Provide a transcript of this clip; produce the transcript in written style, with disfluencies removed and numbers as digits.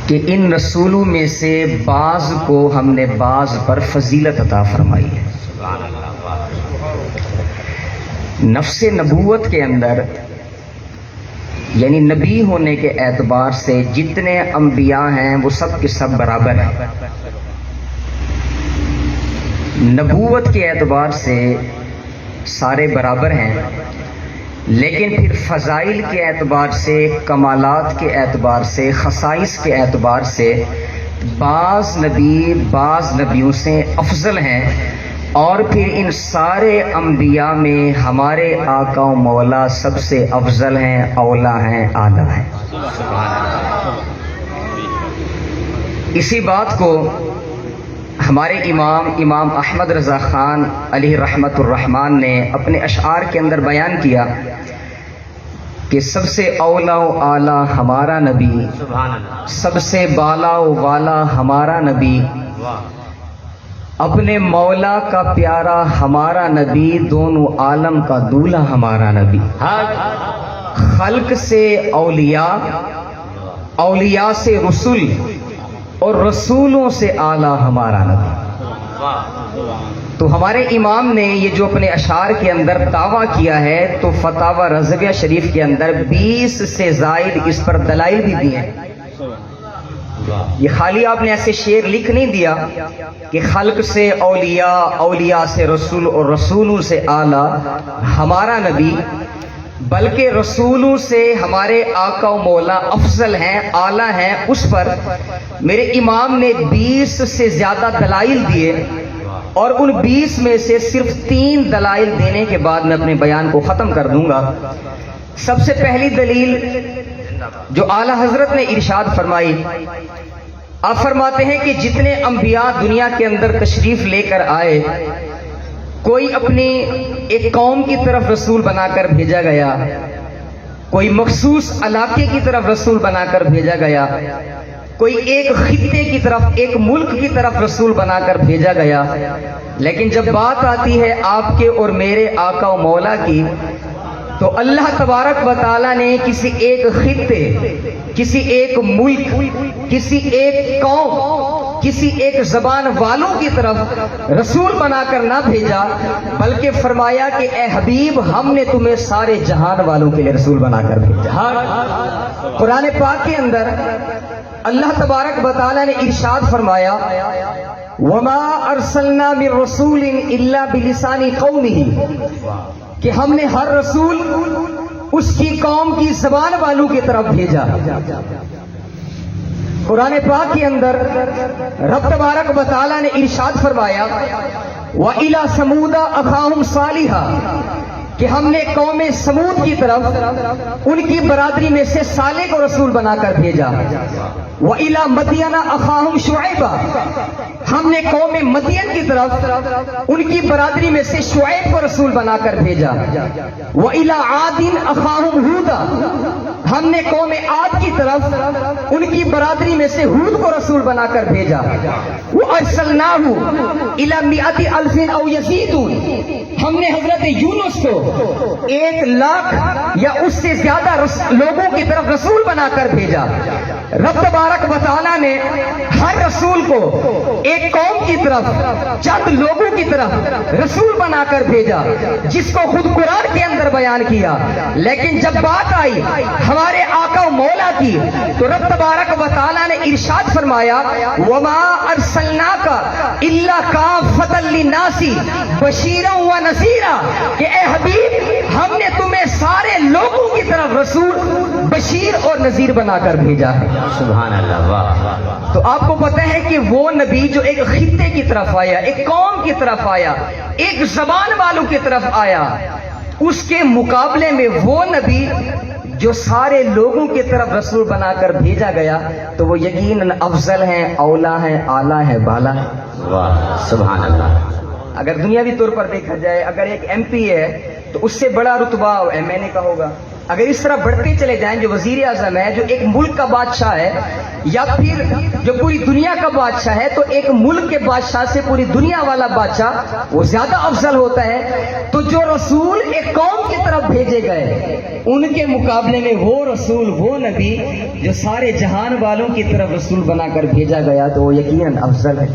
کہ ان رسولوں میں سے بعض کو ہم نے بعض پر فضیلت عطا فرمائی ہے۔ نفس نبوت کے اندر یعنی نبی ہونے کے اعتبار سے جتنے انبیاء ہیں وہ سب کے سب برابر ہیں۔ نبوت کے اعتبار سے سارے برابر ہیں، لیکن پھر فضائل کے اعتبار سے، کمالات کے اعتبار سے، خصائص کے اعتبار سے بعض نبی بعض نبیوں سے افضل ہیں، اور پھر ان سارے انبیاء میں ہمارے آقا و مولا سب سے افضل ہیں، اولا ہیں، اعلیٰ ہیں۔ اسی بات کو ہمارے امام احمد رضا خان علیہ رحمت الرحمن نے اپنے اشعار کے اندر بیان کیا کہ سب سے اولا و اعلیٰ ہمارا نبی، سب سے بالا و والا ہمارا نبی، اپنے مولا کا پیارا ہمارا نبی، دونوں عالم کا دولہا ہمارا نبی، خلق سے اولیاء، اولیاء سے رسول، اور رسولوں سے اعلیٰ ہمارا نبی۔ تو ہمارے امام نے یہ جو اپنے اشعار کے اندر دعویٰ کیا ہے تو فتاوی رضویہ شریف کے اندر 20 سے زائد اس پر دلائل بھی دیے ہیں۔ یہ خالی آپ نے ایسے شعر لکھ نہیں دیا کہ خلق سے اولیاء، اولیاء سے رسول، اور رسولوں سے اعلیٰ ہمارا نبی، بلکہ رسولوں سے ہمارے آقا و مولا افضل ہیں، اعلیٰ ہیں، اس پر میرے امام نے 20 سے زیادہ دلائل دیے، اور ان 20 میں سے صرف 3 دلائل دینے کے بعد میں اپنے بیان کو ختم کر دوں گا۔ سب سے پہلی دلیل جو اعلیٰ حضرت نے ارشاد فرمائی، آپ فرماتے ہیں کہ جتنے انبیاء دنیا کے اندر تشریف لے کر آئے، کوئی اپنی ایک قوم کی طرف رسول بنا کر بھیجا گیا، کوئی مخصوص علاقے کی طرف رسول بنا کر بھیجا گیا، کوئی ایک خطے کی طرف، ایک ملک کی طرف رسول بنا کر بھیجا گیا، لیکن جب بات آتی ہے آپ کے اور میرے آقا و مولا کی، تو اللہ تبارک و تعالیٰ نے کسی ایک خطے، کسی ایک ملک، کسی ایک قوم، کسی ایک زبان والوں کی طرف رسول بنا کر نہ بھیجا، بلکہ فرمایا کہ اے حبیب ہم نے تمہیں سارے جہان والوں کے لیے رسول بنا کر بھیجا۔ قرآن پاک کے اندر اللہ تبارک و تعالیٰ نے ارشاد فرمایا، وَمَا أَرْسَلْنَا مِن رَّسُولٍ إِلَّا بِلِسَانِ قَوْمِهِ، کہ ہم نے ہر رسول اس کی قوم کی زبان والوں کی طرف بھیجا۔ قرآن پاک کے اندر رب تبارک و تعالیٰ نے ارشاد فرمایا، وَإِلَى ثَمُودَ أَخَاهُمْ صَالِحًا، کہ ہم نے قوم سمود کی طرف ان کی برادری میں سے صالح کو رسول بنا کر بھیجا۔ وَإِلَى مَدْيَنَ أَخَاهُمْ شُعَيْبًا، ہم نے قوم مدین کی طرف ان کی برادری میں سے شعیب کو رسول بنا کر بھیجا۔ وَإِلَى عَادٍ أَخَاهُمْ هُودًا، ہم نے قوم عاد کی طرف ان کی برادری میں سے ہود کو رسول بنا کر بھیجا۔ وَأَرْسَلْنَاهُ إِلَى مِائَةِ أَلْفٍ أَوْ يَزِيدُونَ، ہم نے حضرت یونس کو 1,00,000 یا اس سے زیادہ لوگوں کی طرف رسول بنا کر بھیجا۔ رب تبارک و تعالیٰ نے ہر رسول کو ایک قوم کی طرف، چند لوگوں کی طرف رسول بنا کر بھیجا، جس کو خود قرآن کے اندر بیان کیا۔ لیکن جب بات آئی ہمارے آقا و مولا کی، تو رب تبارک و تعالیٰ نے ارشاد فرمایا، وَمَا أَرْسَلْنَاكَ إِلَّا كَافَّةً لِلنَّاسِ بَشِيرًا وَنَذِيرًا، کہ اے حبیب ہم نے تمہیں سارے لوگوں کی طرف رسول بشیر اور نذیر بنا کر بھیجا ہے۔ سبحان اللہ۔ تو آپ کو پتہ ہے کہ وہ نبی جو ایک خطے کی طرف آیا، ایک قوم کی طرف آیا، ایک زبان والوں کی طرف آیا، اس کے مقابلے میں وہ نبی جو سارے لوگوں کی طرف رسول بنا کر بھیجا گیا، تو وہ یقیناً افضل ہیں، اولا ہیں، اعلیٰ ہیں، بالا ہیں۔ سبحان اللہ۔ اگر دنیاوی طور پر دیکھا جائے، اگر ایک ایم پی ہے تو اس سے بڑا رتبہ ایم این اے کا ہوگا۔ اگر اس طرح بڑھتے چلے جائیں، جو وزیر اعظم ہے، جو ایک ملک کا بادشاہ ہے، یا پھر جو پوری دنیا کا بادشاہ ہے تو ایک ملک کے بادشاہ سے پوری دنیا والا بادشاہ وہ زیادہ افضل ہوتا ہے. تو جو رسول ایک قوم کی طرف بھیجے گئے ان کے مقابلے میں وہ رسول وہ نبی جو سارے جہان والوں کی طرف رسول بنا کر بھیجا گیا تو وہ یقیناً افضل ہے.